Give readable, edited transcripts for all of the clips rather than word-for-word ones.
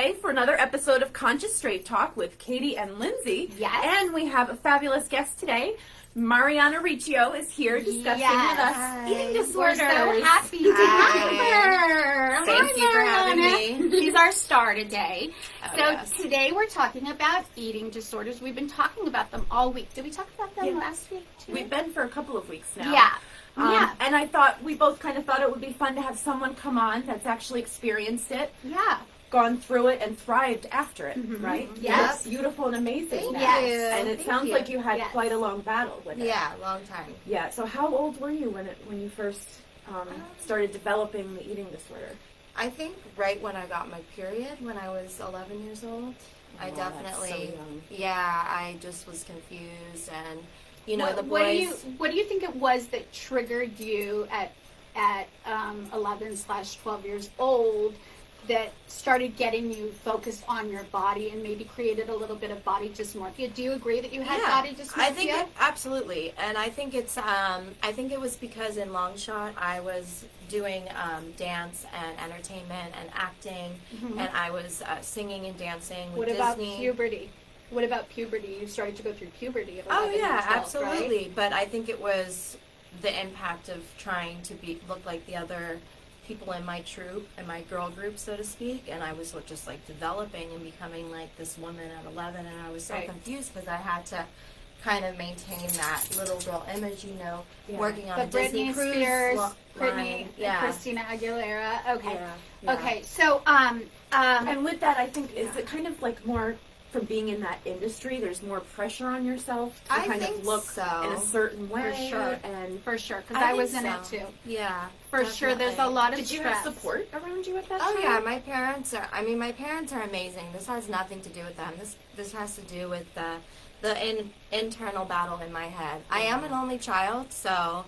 today for another episode of Conscious Straight Talk with Katie and Lindsey. Yes. And we have a fabulous guest today. Marianna Riccio is here discussing with us eating disorders. We're so happy to have her. Thank you for having me. She's our star today. Oh, so yes. today we're talking about eating disorders. We've been talking about them all week. Did we talk about them last week too? We've been for a couple of weeks now. Yeah. And I thought, we both kind of thought it would be fun to have someone come on that's actually experienced it. Yeah. Gone through it and thrived after it, right? Yes. It's beautiful and amazing. Thank you. And it sounds like you had quite a long battle with it. Yeah, long time. Yeah. So how old were you when you first started developing the eating disorder? I think right when I got my period, when I was 11 years old, I definitely, that's so young. I just was confused, and the What boys. do you think it was that triggered you at 11/12 years old? That started getting you focused on your body and maybe created a little bit of body dysmorphia. Do you agree that you had body dysmorphia? I think absolutely, and I think it's. I think it was because in long shot I was doing dance and entertainment and acting, and I was singing and dancing with Disney. What about puberty? What about puberty? You started to go through puberty at 11 years old, absolutely. Right? But I think it was the impact of trying to look like the other people in my troupe, in my girl group, so to speak, and I was just like developing and becoming like this woman at 11, and I was so confused because I had to kind of maintain that little girl image, working on a Disney Britney cruise Spears, line. and Christina Aguilera. Okay. Yeah. Okay. So, and with that, I think, is it kind of like more from being in that industry, there's more pressure on yourself to kind of look in a certain way. For sure, because I was in it too. Yeah. For sure, there's a lot of Did you stress. have support around you at that time? Oh yeah, my parents are amazing. This has nothing to do with them. This has to do with the internal battle in my head. I am an only child, so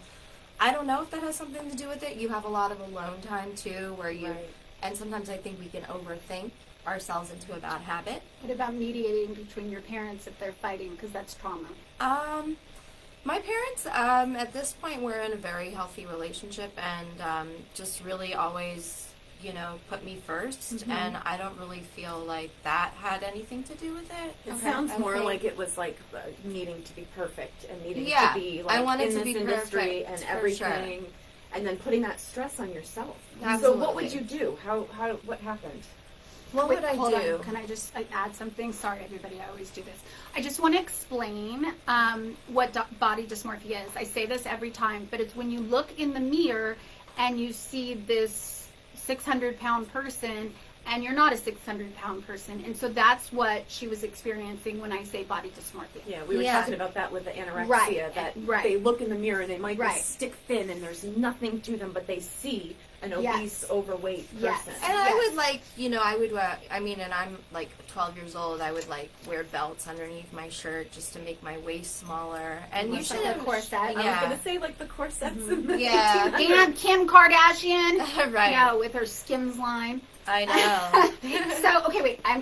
I don't know if that has something to do with it. You have a lot of alone time too, where you, and sometimes I think we can overthink ourselves into a bad habit. What about mediating between your parents if they're fighting, because that's trauma? My parents, at this point, we're in a very healthy relationship, and just really always, put me first, and I don't really feel like that had anything to do with it. It sounds more like it was like needing to be perfect and needing to be like I wanted in to this be industry perfect, and everything, and then putting that stress on yourself. Absolutely. So what would you do? What happened? What would I do? Can I just add something? Sorry, everybody, I always do this. I just want to explain what body dysmorphia is. I say this every time, but it's when you look in the mirror and you see this 600-pound person, and you're not a 600-pound person. And so that's what she was experiencing when I say body dysmorphia. Yeah, we were talking about that with the anorexia, that they look in the mirror and they might be stick thin and there's nothing to them, but they see an obese, overweight person. And I would and I'm like 12 years old, I would like wear belts underneath my shirt just to make my waist smaller. And you should have a corset. I was going to say like the corsets in the and Kim Kardashian. Right. Yeah, with her Skims line. I know. So, okay, wait. I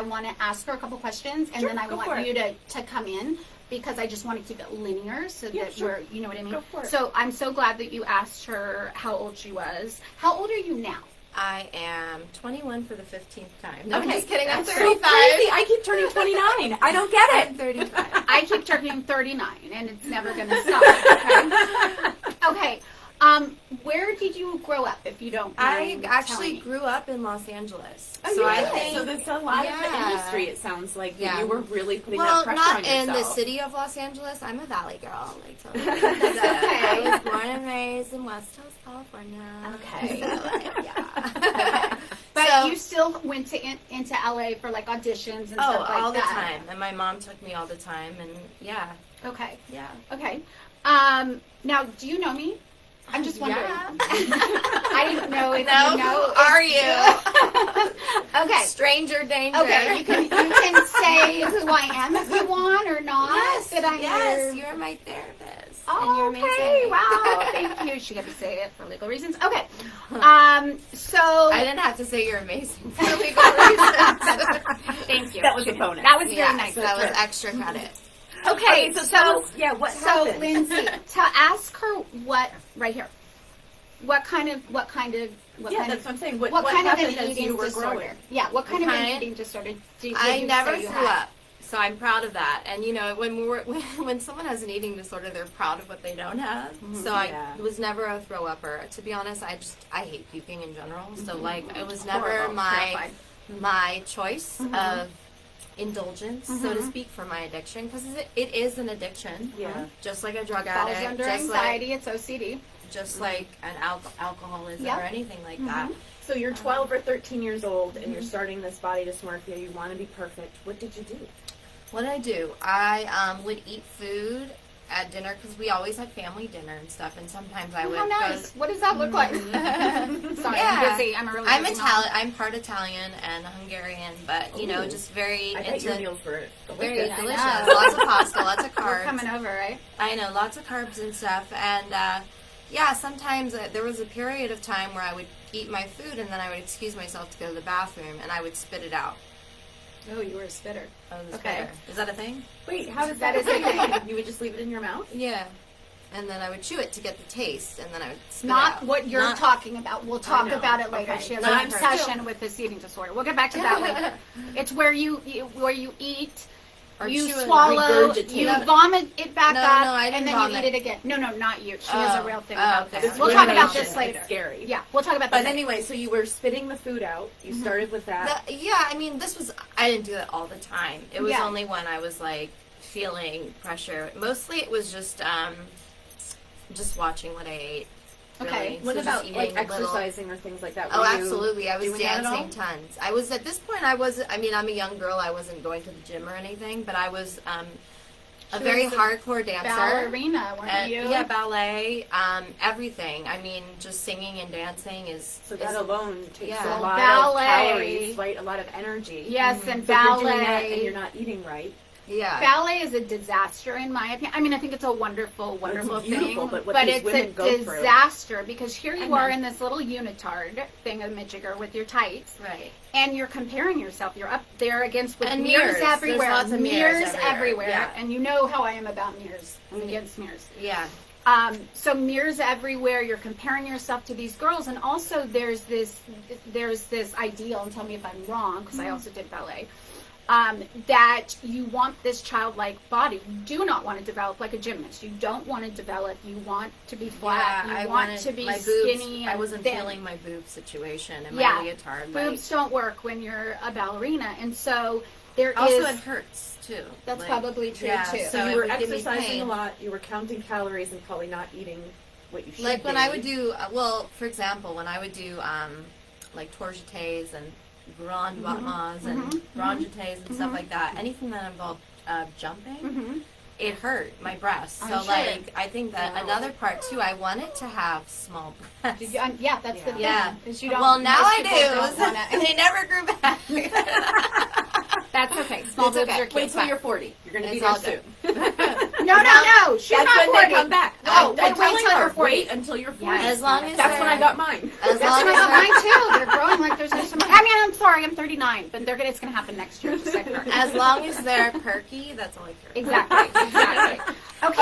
want to ask her a couple questions, and then I want you to come in, because I just want to keep it linear so that we're, you know what I mean? Go for it. So I'm so glad that you asked her how old she was. How old are you now? I am 21 for the 15th time. No, Okay. I'm just kidding. I'm That's 35. so crazy. I keep turning 29. I don't get it. I'm 35. I keep turning 39, and it's never going to stop. Okay. Where did you grow up, if you don't mind I actually telling me? grew up in Los Angeles. Oh, so I really? think So there's a lot of the industry, it sounds like, that you were really putting well, that pressure on not yourself. in the city of Los Angeles. I'm a valley girl. Like, so okay. I was born and raised in West Coast, California. Okay. So, yeah. But So- you still went into LA for like auditions and stuff like that. all the time. And my mom took me all the time. And yeah. Okay. Yeah. Okay. Now, do you know me? I'm just wondering. Yeah. I didn't know if you know. Are you? Okay. Stranger danger. Okay. You can say who I am if you want or not. Yes. That I Yes. You're my therapist. Oh, and you're okay. amazing. Wow. Thank you. She got to say it for legal reasons. Okay. So I didn't have to say you're amazing for legal reasons. thank you. That was a bonus. That was very Yes, nice. That was extra credit. Okay. So tell us, what So happened? Lindsey, to ask her what right here. What kind of that's what I'm saying. What kind of happened an as eating you were disorder? growing? Yeah, what kind of an eating disorder did I you never say you threw had? up, so I'm proud of that. And you know, when someone has an eating disorder, they're proud of what they don't have. So I was never a throw upper. To be honest, I hate puking in general. So like, it was never my choice of indulgence, so to speak, for my addiction, because it is an addiction. Yeah. Just like a drug Falls addict. under just anxiety, it's OCD. just like an alcoholism or anything like that. So you're 12 or 13 years old, and you're starting this body dysmorphia. You want to be perfect. What did you do? What did I do? I would eat food at dinner, because we always had family dinner and stuff, and sometimes I would How nice. What does that look like? Sorry, I'm busy. I'm a really busy mom. I'm part Italian and Hungarian, but you know, just very I bet your meals were very delicious. Lots of pasta, lots of carbs. We're coming over, right? I know, lots of carbs and stuff, and sometimes there was a period of time where I would eat my food and then I would excuse myself to go to the bathroom and I would spit it out. Oh, you were a spitter. I was a spitter. Is that a thing? Wait, how does that is a thing? You would just leave it in your mouth? Yeah. And then I would chew it to get the taste, and then I would spit Not it out. what you're talking about. We'll talk about it later. Okay. She has But an I'm obsession with this eating disorder. We'll get back to that later. It's where you eat, Or you chew and swallow, regurgitate you it. vomit it back No, up, no, I and didn't then vomit. you eat it again. No, not you. She has a real thing about okay. this. We'll talk about Rumination. this later. It's scary. Yeah, we'll talk about But this later. anyway, so you were spitting the food out. You started with that. I mean, I didn't do it all the time. It was Yeah. only when I was, like, feeling pressure. Mostly it was just watching what I ate. Really. Okay. What So about just like eating a little- exercising or things like that? Oh, Were you absolutely. I was doing that at all? dancing tons. I was, at this point, I'm a young girl. I wasn't going to the gym or anything, but I was a very hardcore dancer. Ballerina, weren't you? Yeah, ballet, everything. I mean, just singing and dancing is... So that alone takes Yeah. a lot Ballet. of calories, right? A lot of energy. Yes, and So if you're doing that ballet. and you're not eating right. Yeah. Ballet is a disaster in my opinion. I mean, I think it's a wonderful beautiful, thing, but it's women a go through. disaster because here you are in this little unitard thingamajigger with your tights, Right. and you're comparing yourself. You're up there against with And mirrors mirrors. everywhere. There's lots of mirrors everywhere. Yeah. And you know how I am about mirrors. I'm against mirrors. Yeah. So mirrors everywhere. You're comparing yourself to these girls, and also there's this ideal. And tell me if I'm wrong, because I also did ballet. That you want this childlike body. You do not want to develop like a gymnast. You don't want to develop. You want to be flat. Yeah, you want to be my skinny. boobs, I wasn't thin. feeling my boob situation and my leotard. Boobs don't work when you're a ballerina, and so there Also, is. it hurts too. That's Like, probably true too. So it you were would give me exercising pain. a lot. You were counting calories and probably not eating what you should. Like when be. I would do, for example, when I would do like tour jetés and grand battements and grand jetés and stuff like that, anything that involved jumping, it hurt my breasts. So like, I think that another part too, I wanted to have small breasts. Yeah, that's the thing. Yeah. 'Cause you don't, Well, now most I people don't do. wanna- And they never grew back. That's okay. Small boobs okay. are cute. Wait till you're 40. You're going to be It's there all soon. No. She's That's not when 40. they come back. No, I'm wait telling till her, you're 40. wait until you're 40. Yes. As long as That's when I got mine. As That's long when I got as mine too. They're growing like there's no tomorrow. I mean, I'm sorry, I'm 39, but it's going to happen next year. The second part. as long as they're perky, that's all I care about. Exactly.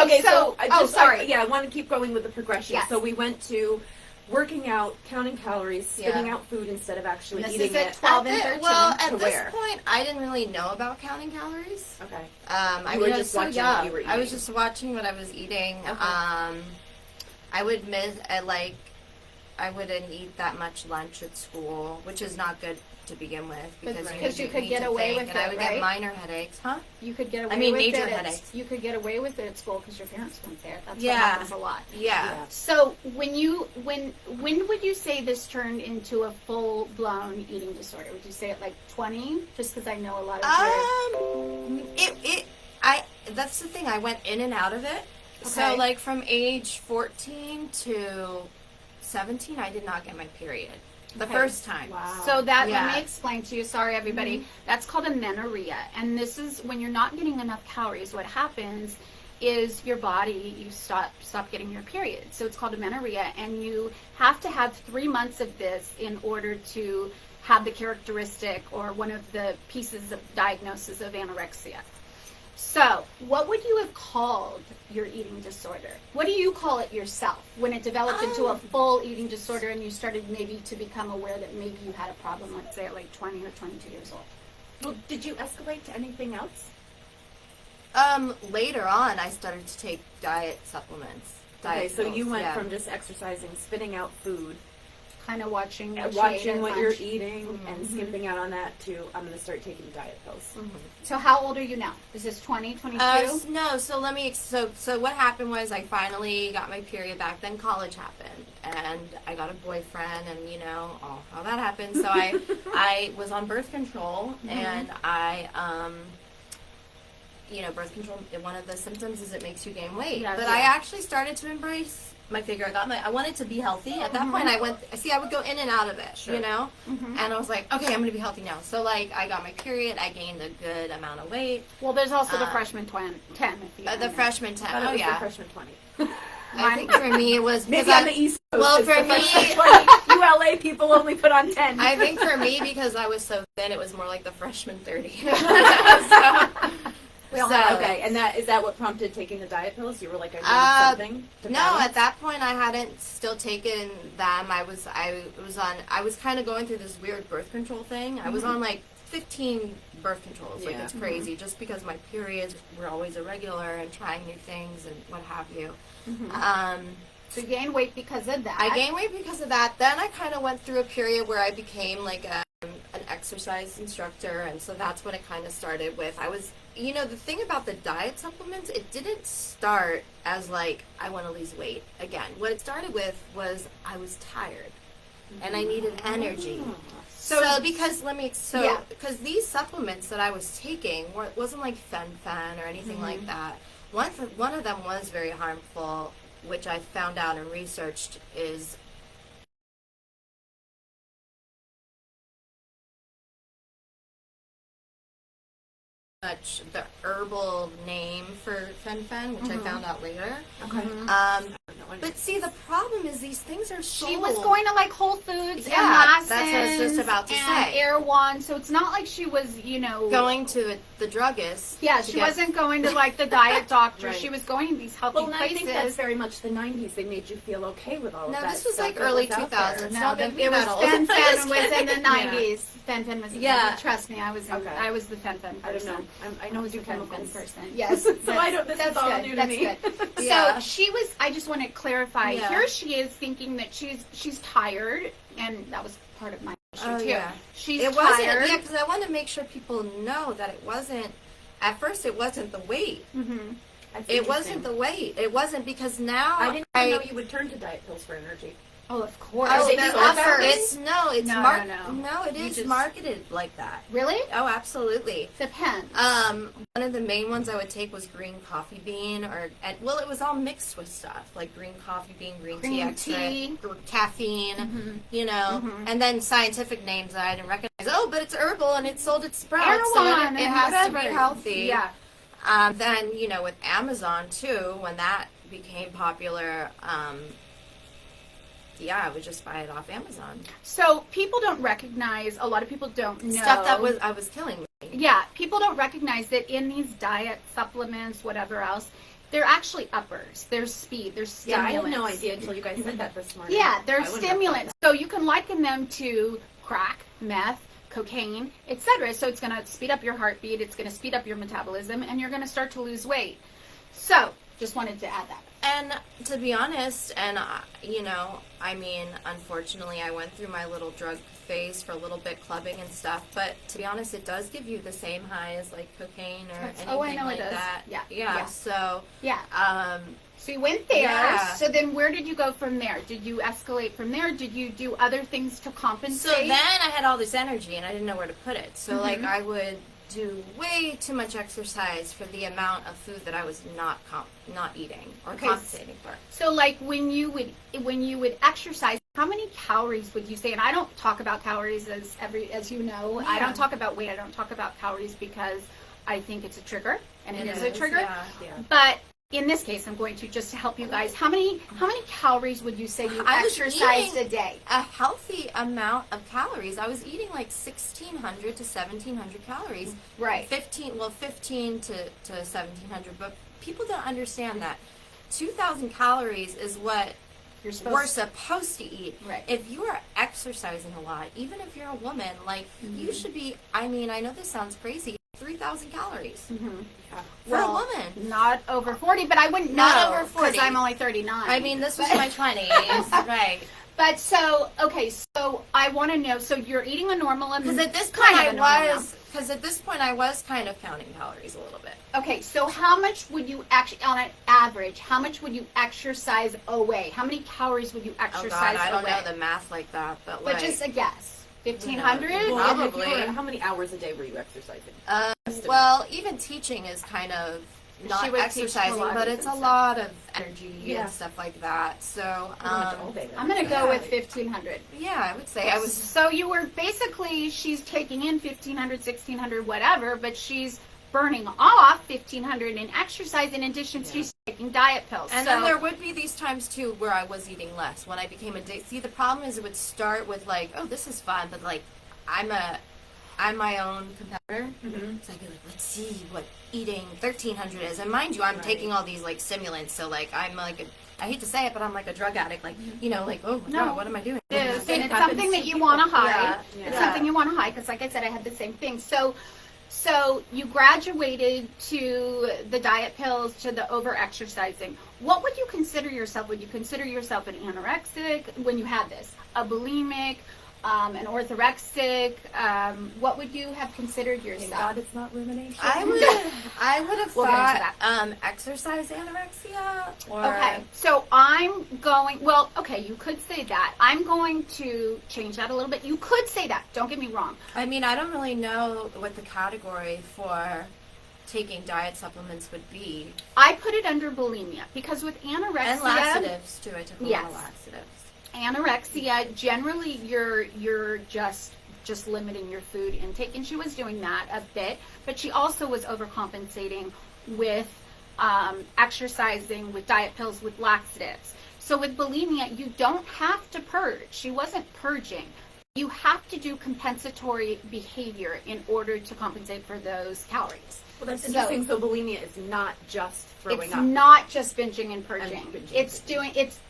Okay, so sorry. I want to keep going with the progression. Yes. So we went to working out, counting calories, spitting out food instead of actually This eating is at it. 12 and 13. Well, to at this where? point, I didn't really know about counting calories. Okay. I You were mean, I was just so watching young. what you were I was eating. just watching what I was eating. Okay. I would miss I wouldn't eat that much lunch at school, which is not good to begin with because you could get away with and I it, would right? get minor headaches, huh? You could get away I mean, with major it. headaches. You could get away with it at school because your parents weren't there. That's Yeah. what happens a lot. Yeah. So when would you say this turned into a full blown eating disorder? Would you say at like 20? Just because I know a lot of That's the thing. I went in and out of it. Okay. So like from age 14 to 17, I did not get my period the first time. Wow. So that, Yeah. let me explain to you, sorry everybody, that's called amenorrhea. And this is when you're not getting enough calories, what happens is your body, you stop getting your period. So it's called amenorrhea, and you have to have 3 months of this in order to have the characteristic or one of the pieces of diagnosis of anorexia. So, what would you have called your eating disorder? What do you call it yourself when it developed into a full eating disorder and you started maybe to become aware that maybe you had a problem, let's say at like 20 or 22 years old? Well, did you escalate to anything else? Later on, I started to take diet supplements. Okay, so you went from just exercising, spitting out food, Kind of watching what you're eating, and skimping out on that, to I'm going to start taking diet pills. So how old are you now? Is this 20, 22? No, so so what happened was I finally got my period back, then college happened, and I got a boyfriend, and you know, how that happened. So I was on birth control, and I, you know, birth control, one of the symptoms is it makes you gain weight. Yes, but I actually started to embrace my figure. I wanted to be healthy. At that point, I would go in and out of it, you know? And I was like, okay, I'm going to be healthy now. So, like, I got my period. I gained a good amount of weight. Well, there's also the freshman 10. The freshman 10. Oh, yeah. The freshman 20. I think for me it was maybe on the East Coast. Well, for me, you LA people only put on 10. I think for me, because I was so thin, it was more like the freshman 30. Okay, and is that what prompted taking the diet pills? You were like, I need something to balance? No, at that point I hadn't still taken them. I was kind of going through this weird birth control thing. I was on like 15 birth controls. Like, it's crazy, just because my periods were always irregular and trying new things and what have you. So you gained weight because of that. I gained weight because of that. Then I kind of went through a period where I became like an exercise instructor, and so that's when it kind of started with. You know, the thing about the diet supplements, it didn't start as like, I want to lose weight again. What it started with was I was tired and I needed energy. So because these supplements that I was taking wasn't like fen-phen or anything like that. One of them was very harmful, which I found out and researched, is the herbal name for fen-phen, which I found out later. Okay. But see, the problem is these things are sold. She was going to like Whole Foods and that's what I was just about to say. Erewhon, so it's not like she was, you know, going to the druggist. Yeah, she wasn't going to like the diet doctor. Right. She was going to these healthy places. places. I think that's very much the 90s. They made you feel okay with all of that. No, this was stuff like early that was 2000s. No, it was fen-phen was in the 90s. Fen-phen was. Trust me, I was the fen-phen person. I don't know. I know the you fen-phen person. Yes. So I don't. This is all new to me. So she was. I just want to clarify. Yeah. Here she is thinking that she's tired, and that was part of my issue too. Yeah. She's tired. Yeah, because I want to make sure people know that it wasn't. At first, it wasn't the weight. It wasn't the weight. It wasn't, because now I didn't know you would turn to diet pills for energy. Oh, of course. Oh, it is marketed like that. Really? Oh, absolutely. Depends. One of the main ones I would take was green coffee bean, it was all mixed with stuff like green coffee bean, green tea extract, caffeine, you know, and then scientific names that I didn't recognize. Oh, but it's herbal and it's sold at Sprouts, Erewhon, so it has to be healthy. Yeah. Then, you know, with Amazon too, when that became popular, I would just buy it off Amazon. So people don't recognize, a lot of people don't know. Stuff that I was killing me. Yeah, people don't recognize that in these diet supplements, whatever else, they're actually uppers. There's speed, there's stimulants. Yeah, I had no idea until you guys said that this morning. Yeah, they're stimulants. So you can liken them to crack, meth, cocaine, etc. So it's going to speed up your heartbeat, it's going to speed up your metabolism, and you're going to start to lose weight. So, just wanted to add that. And to be honest, and you know, I mean, unfortunately, I went through my little drug phase for a little bit, clubbing and stuff. But to be honest, it does give you the same high as like cocaine or anything like that. Yeah. So so you went there. Yeah. So then, where did you go from there? Did you escalate from there? Did you do other things to compensate? So then I had all this energy, and I didn't know where to put it. So like I would do way too much exercise for the amount of food that I was not eating or compensating for. So like when you would exercise, how many calories would you say? And I don't talk about calories as you know. Yeah. I don't talk about weight. I don't talk about calories because I think it's a trigger, and it is a trigger. Yeah. But in this case, I'm going to just to help you guys. How many calories would you say you exercised a day? A healthy amount of calories. I was eating like 1,600 to 1,700 calories. Right. 15 to 1,700. But people don't understand that 2,000 calories is what we're supposed to eat. Right. If you are exercising a lot, even if you're a woman, like you should be. I mean, I know this sounds crazy. 3,000 calories for a woman. Not over 40, but I wouldn't know. Not over 40. Because I'm only 39. I mean, this was my 20s, right. But so, okay, so I want to know, so you're eating a normal amount. Because at this point I was kind of counting calories a little bit. Okay, so how much would you actually, on an average, how much would you exercise away? How many calories would you exercise away? I don't know the math like that, but like. But just a guess. 1,500? Probably. How many hours a day were you exercising? Well, even teaching is kind of not exercising, but it's a lot of energy and stuff like that. So I'm going to go with 1,500. Yeah, I would say I was. So you were basically, she's taking in 1,500, 1,600, whatever, but she's burning off 1,500 in exercise in addition to she's taking diet pills. And then there would be these times too where I was eating less when I became a date. See, the problem is it would start with like, oh, this is fun, but like I'm my own competitor. So I'd be like, let's see what eating 1,300 is. And mind you, I'm taking all these like stimulants, so like I'm like I hate to say it, but I'm like a drug addict. Like, you know, like, oh, no, what am I doing? It is, and it's something that you want to hide. It's something you want to hide because, like I said, I had the same thing. So you graduated to the diet pills, to the over-exercising. What would you consider yourself? Would you consider yourself an anorexic when you had this? A bulimic? An orthorexic? What would you have considered yourself? Thank God it's not rumination. I would have thought exercise anorexia. Okay, so I'm going, well, okay, you could say that. I'm going to change that a little bit. You could say that. Don't get me wrong. I mean, I don't really know what the category for taking diet supplements would be. I put it under bulimia because with anorexia. And laxatives, too. I took a lot of laxatives. Anorexia, generally you're just limiting your food intake, and she was doing that a bit, but she also was overcompensating with exercising, with diet pills, with laxatives. So with bulimia, you don't have to purge. She wasn't purging. You have to do compensatory behavior in order to compensate for those calories. Well, that's interesting. So bulimia is not just throwing up. It's not just binging and purging. It's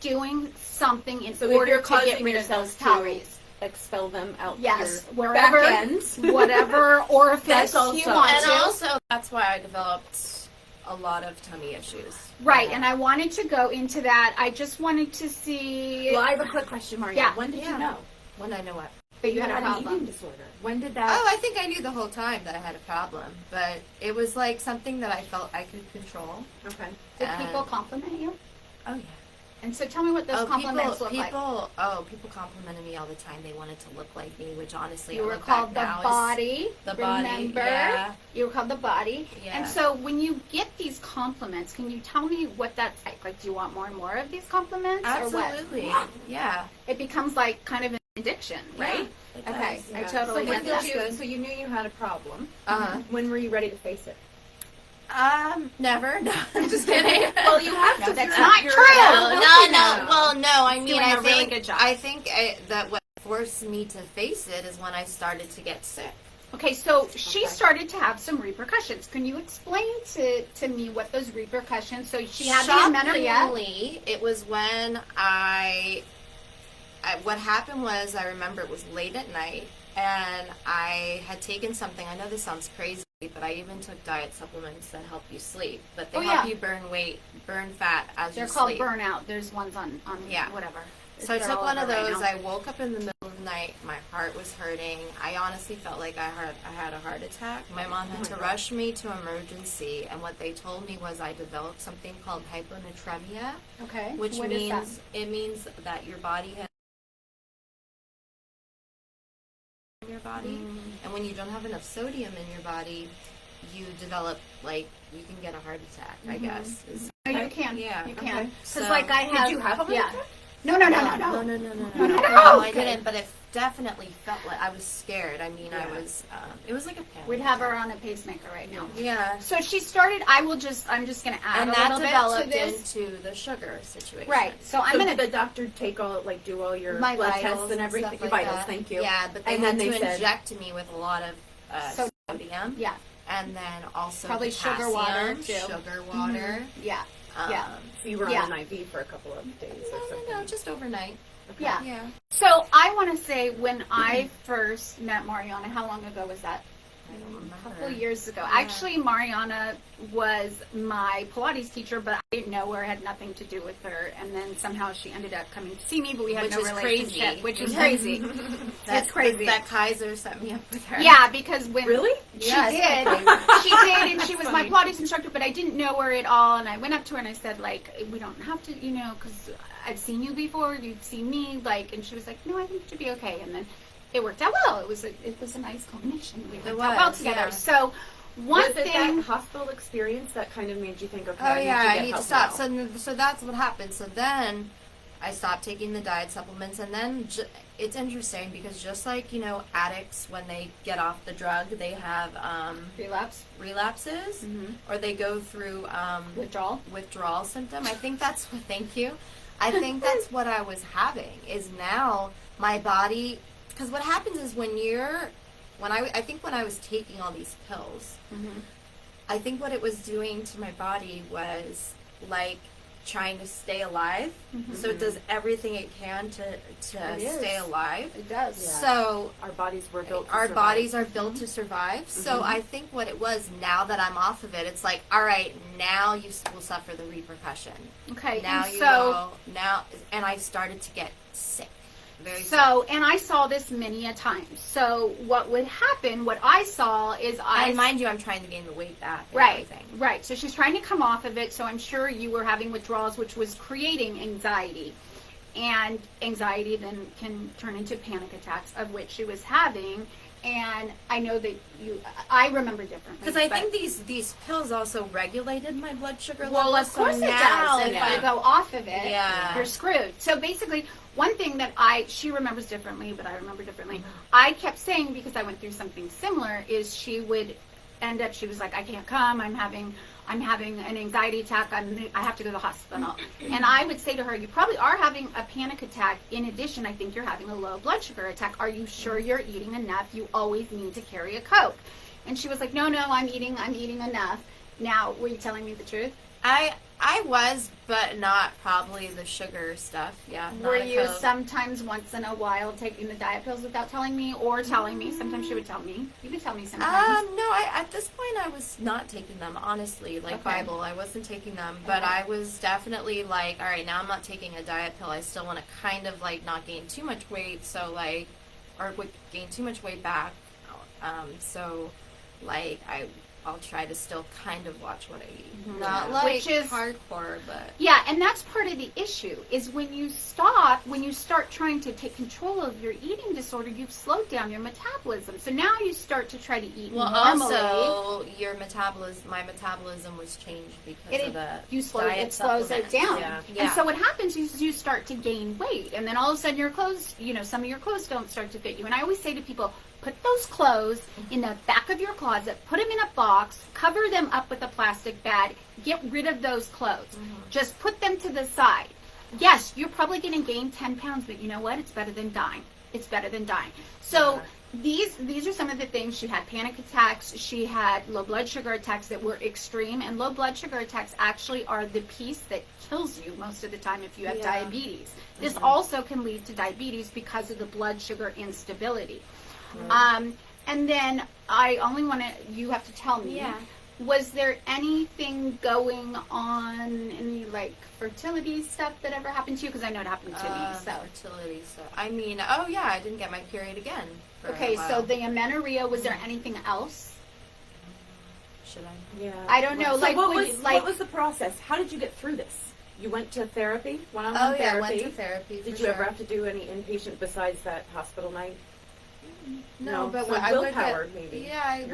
doing something in order to get rid of those calories. Expel them out. Yes, your wherever, back end. Whatever orifice you want and to. And also, that's why I developed a lot of tummy issues. Right, and I wanted to go into that. I just wanted to see. Well, I have a quick question, Marianna. Yeah. When did you know? When did I know what? That you had a an problem. eating disorder. When did that? Oh, I think I knew the whole time that I had a problem, but it was like something that I felt I could control. Okay. Did people compliment you? Oh yeah. And so tell me what those compliments look like. People complimented me all the time. They wanted to look like me, which honestly, you were called the body. Remember? Yeah. You were called the body. Yeah. And so when you get these compliments, can you tell me what that's like? Like, do you want more and more of these compliments? Absolutely. Or what? Yeah. It becomes like kind of an addiction, right? Yeah, okay. does, yeah. I totally get that. So you knew you had a problem. When were you ready to face it? Never. No, I'm just kidding. Well, you have to. That's not true. No. Well, no. I mean, I think really good job. I think that what forced me to face it is when I started to get sick. Okay, so she started to have some repercussions. Can you explain to me what those repercussions? So she had the amenorrhea. Shockingly, it was when what happened was, I remember it was late at night, and I had taken something. I know this sounds crazy, but I even took diet supplements that help you sleep. But they help you burn fat as you sleep. They're called burnout. There's ones on whatever. So I took one of those. I woke up in the middle of the night. My heart was hurting. I honestly felt like I had a heart attack. My mom had to rush me to emergency, and what they told me was I developed something called hyponatremia. Okay. Which means that your body has in your body, and when you don't have enough sodium in your body, you develop, like, you can get a heart attack, I guess. No, you can. Yeah. You can. Okay. Because, like, I have... Did you have a heart attack? No. No, I didn't, but it definitely felt like I was scared. I mean, I was, it was like a panic. We'd have her on a pacemaker right now. Yeah. So she started, I'm just going to add and a that little developed bit to this. into the sugar situation. Right. So I'm So going did the doctor take all, like, do all your My blood vitals tests and everything? stuff like Vitals, that. thank you. Yeah, but they And had then to they said- inject me with a lot of sodium. Yeah. And then also Probably sugar water, potassium, too. Sugar water. Yeah. Yeah. So you were Yeah. on an IV for a couple of days or something? No, just overnight. Okay. Yeah. Yeah. So I want to say when I first met Marianna, how long ago was that? I don't remember. A couple years ago. Yeah. Actually, Marianna was my Pilates teacher, but I didn't know her. It had nothing to do with her. And then somehow she ended up coming to see me, but we had Which no is relationship. crazy. Which is crazy. It's crazy. That Kaiser set me up with her. Yeah, because when Really? she Yes, did, she did, and she was my funny. Pilates instructor, but I didn't know her at all. And I went up to her and I said, like, we don't have to, because I've seen you before, you've seen me, like, and she was like, no, I think it should be okay. And then it worked out well. It was a nice combination. We worked out well together. Yeah. So one Was it thing. that hospital experience that kind of made you think, okay, Oh yeah, I I need to stop. So that's what happened. So then I stopped taking the diet supplements, and then it's interesting because just like addicts when they get off the drug, they have relapses, or they go through withdrawal symptom. I think that's what. Thank you. I think that's what I was having. Is now my body, because what happens is I think when I was taking all these pills, I think what it was doing to my body was like trying to stay alive. So it does everything it can to stay alive. It does. Yeah. So our bodies were built to our survive. bodies are built to survive. So I think what it was, now that I'm off of it, it's like, all right, now you will suffer the repercussion. Okay. Now and you so, will. Now, and I started to get sick. Very sick. So, and I saw this many a time. So what would happen, what I saw is And mind you, I'm trying to gain the weight back and Right, everything. right. So she's trying to come off of it. So I'm sure you were having withdrawals, which was creating anxiety. And anxiety then can turn into panic attacks, of which she was having. And I know that I remember differently. Because I think these pills also regulated my blood sugar level. Well, of course so it now does. If you go off of it, Yeah. you're screwed. So basically, one thing that she remembers differently, but I remember differently, I kept saying, because I went through something similar, is she would end up, she was like, I can't come, I'm having an anxiety attack, I have to go to the hospital. And I would say to her, you probably are having a panic attack. In addition, I think you're having a low blood sugar attack. Are you sure you're eating enough? You always need to carry a Coke. And she was like, no, I'm eating enough. Now, were you telling me the truth? I was, but not probably the sugar stuff. Yeah. Were not a you Coke. sometimes once in a while taking the diet pills without telling me, or telling me? Sometimes she would tell me. You could tell me sometimes. No, at this point I was not taking them, honestly, like Okay. Bible. I wasn't taking them, but Okay. I was definitely like, all right, now I'm not taking a diet pill. I still want to kind of like not gain too much weight, gain too much weight back. So like I'll try to still kind of watch what I eat. Not like Which is hardcore, but Yeah, and that's part of the issue, is when you start trying to take control of your eating disorder, you've slowed down your metabolism. So now you start to try to eat normally. also my metabolism was changed because of the diet It slows it supplements. down. Yeah. And so what happens is you start to gain weight, and then all of a sudden your clothes, some of your clothes don't start to fit you. And I always say to people, put those clothes in the back of your closet, put them in a box, cover them up with a plastic bag, get rid of those clothes. Just put them to the side. Yes, you're probably going to gain 10 pounds, but you know what? It's better than dying. It's better than dying. So these are some of the things. She had panic attacks. She had low blood sugar attacks that were extreme. And low blood sugar attacks actually are the piece that kills you most of the time if you have diabetes. This also can lead to diabetes because of the blood sugar instability. And then you have to tell me, was there anything going on, any like fertility stuff that ever happened to you? Because I know it happened to me. So fertility stuff. I mean, I didn't get my period again. For okay, a while. so the amenorrhea, was there anything else? Should I? Yeah. I don't know. So Like, what was the process? How did you get through this? You went to therapy, one-on-one therapy. I went to therapy. Did you ever have to do any inpatient besides that hospital night? No, but so what I would willpower, get, maybe. yeah, I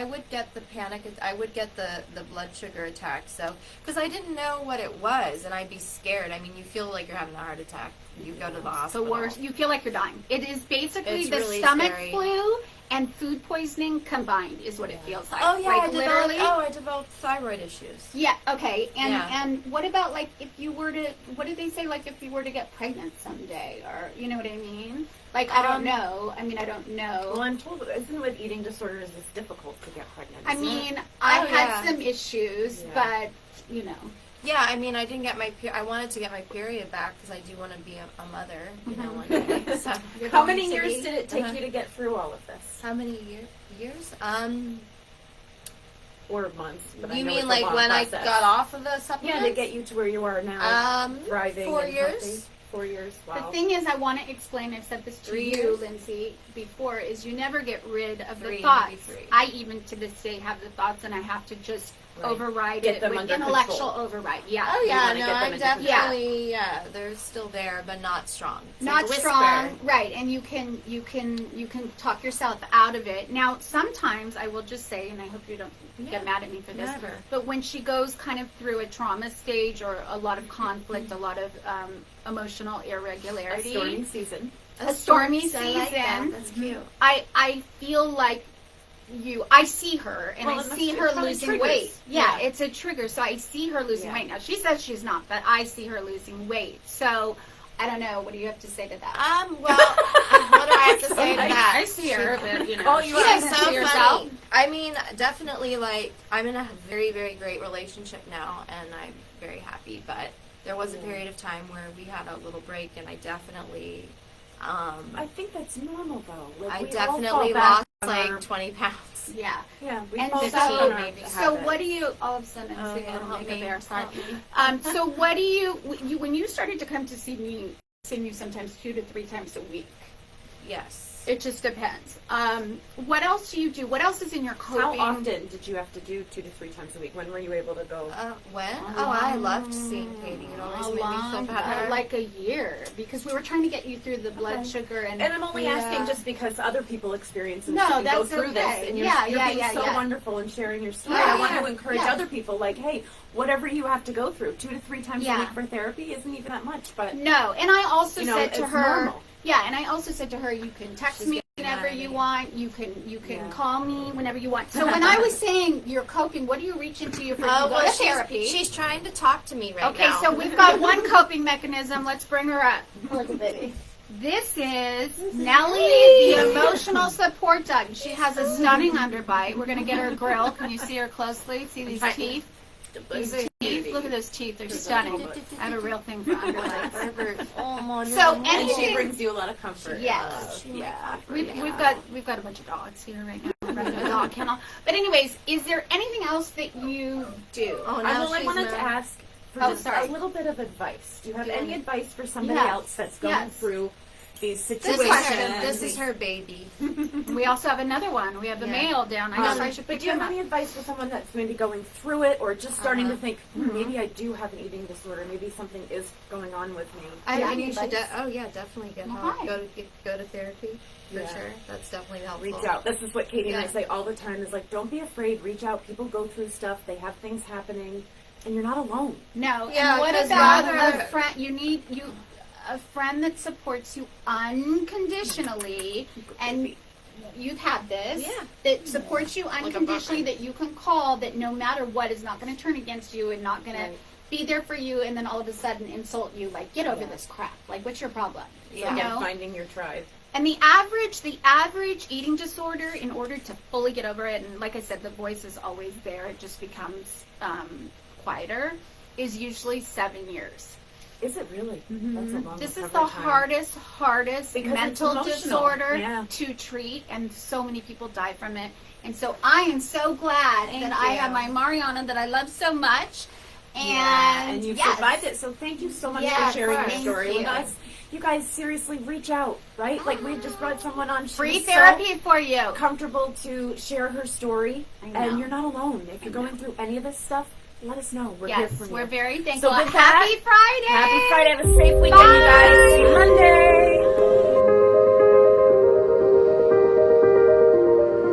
would get the panic. I would get the blood sugar attack. So, because I didn't know what it was, and I'd be scared. I mean, you feel like you're having a heart attack. You go to the hospital. The worst. You feel like you're dying. It is basically It's the really stomach scary. flu and food poisoning combined is what it feels like. Oh yeah, like, I developed thyroid issues. Yeah. Okay. And Yeah. and what about like if you were to? What did they say? Like if you were to get pregnant someday, or you know what I mean? Like I don't know. I mean I don't know. Well, I'm told, isn't with eating disorders, it's difficult to get pregnant. I isn't mean it? I Oh, had yeah. some issues, Yeah. but you know. Yeah, I mean, I didn't get my. I wanted to get my period back because I do want to be a mother. You know, one day. So, You're How going many to years be- did it take you to get through all of this? how many years? Or months? But I You know mean it's a like long when process. I got off of the Yeah, supplements? to get you to where you are now, thriving 4 and years. healthy. 4 years. Wow. The thing is, I want to explain, I've said this to 3 you, years? Lindsay, before, is you never get rid of the Maybe thoughts. 3. I even to this day have the thoughts and I have to just Right. override Get it them with under intellectual control. override. Yeah. Oh You yeah, wanna no, get them I'm into control. definitely they're still there, but not strong. It's like Not a whisper. strong, right? And you can talk yourself out of it. Now, sometimes I will just say, and I hope you don't Yeah, get mad at me for this, never. but when she goes kind of through a trauma stage or a lot of conflict, a lot of emotional A irregularity, stormy season. A stormy I like that. season. That's cute. I feel like I see her and Well, I it see must- her it probably losing triggers. weight. Yeah, Yeah. it's a trigger. So I see her losing Yeah. weight. Now she says she's not, but I see her losing weight. So I don't know. What do you have to say to that? Well, what do I have to say to that? I see her, but you know, Call you she out. doesn't so see herself. funny. I mean, definitely, like, I'm in a very, very great relationship now, and I'm very happy. But there was a period of time where we had a little break, and I definitely, I think that's normal though. Like, I we all definitely fall back lost on like our- 20 pounds. Yeah. Yeah, we And fall so, back on our so habits. what do you? All of a sudden, Oh, see, I yeah, don't help make a me. bear. Sorry. Help me. So what do you? When you started to come to see me, seen you sometimes 2 to 3 times a week. Yes. It just depends. What else do you do? What else is in your How coping? often did you have to do 2 to 3 times a week? When were you able to go? When? Oh, I loved seeing Katie. It always made me feel better. like a year, because we were trying to get you through the blood Okay. sugar and And I'm only Yeah. asking just because other people experience and No, go that's through okay. this, and you're, Yeah, you're yeah, being yeah, so yeah. wonderful and sharing your story. Yeah, I want yeah. to encourage Yeah. other people, like, hey, whatever you have to go through, 2 to 3 times Yeah. a week for therapy isn't even that much, but No, and I also you know, said to it's her, normal. yeah, and I also said to her, you can text She's me getting whenever mad at you me. want. You can Yeah. call me whenever you want. So when I was saying you're coping, what do you reach into you for you go to therapy? She's trying to talk to me right Okay, now. so we've got one coping mechanism. Let's bring her up. Look at baby. This is Nellie, the emotional support dog. She has a stunning underbite. We're going to get her grill. Can you see her closely? See these teeth? These teeth. Look at those teeth. They're stunning. I have a real thing for underbites. So And she anything. brings you a lot of comfort. Yes. Yeah. We've got a bunch of dogs here right now. We're running a dog kennel. But anyways, is there anything else that you do? Oh, now I she's wanted mad. to ask for Oh, just sorry. a little bit of advice. Do you have Do any you- advice for somebody Yes. else that's going Yes. through these This situations? is her baby. We also have another one. We have the Yeah. male down. I guess I should But pick do you him have up. any advice for someone that's maybe going through it or just starting to think, Mm-hmm. maybe I do have an eating disorder, maybe something is going on with me? I Yeah, mean, you should. advice. Definitely get Well, help. hi. Go to therapy for Yeah. sure. That's definitely helpful. Reach out. This is what Katie and I Yeah. say all the time is like, don't be afraid. Reach out. People go through stuff. They have things happening. And you're not alone. No. Yeah, And what 'cause about rather- a friend? You need a friend that supports you unconditionally, and you've had this. Yeah. That supports you a unconditionally. buffer. That you can call. That no matter what is not going to turn against you and not going Right. to be there for you. And then all of a sudden insult you. Like, get over Yeah. this crap. Like, what's your problem? Yeah. You Again, know? finding your tribe. And the average eating disorder, in order to fully get over it, and like I said, the voice is always there. It just becomes quieter. Is usually 7 years. Is it really? That's a long This is recovery the time. hardest Because it's mental emotional. disorder Yeah. to treat, and so many people die from it. And so I am so glad that I have my Marianna that I love so much. And you've yes. survived it. So thank you so much Yes, for sharing your thank story you. with us. You guys seriously reach out, right? Like we just brought someone on. She Free was so therapy for you. comfortable to share her story, I know. and you're not alone. If you're going through any of this stuff, let us know. We're here Yes, for you. we're very thankful. with Happy that, Friday. Happy Friday. Have a safe weekend, you guys. See you Monday.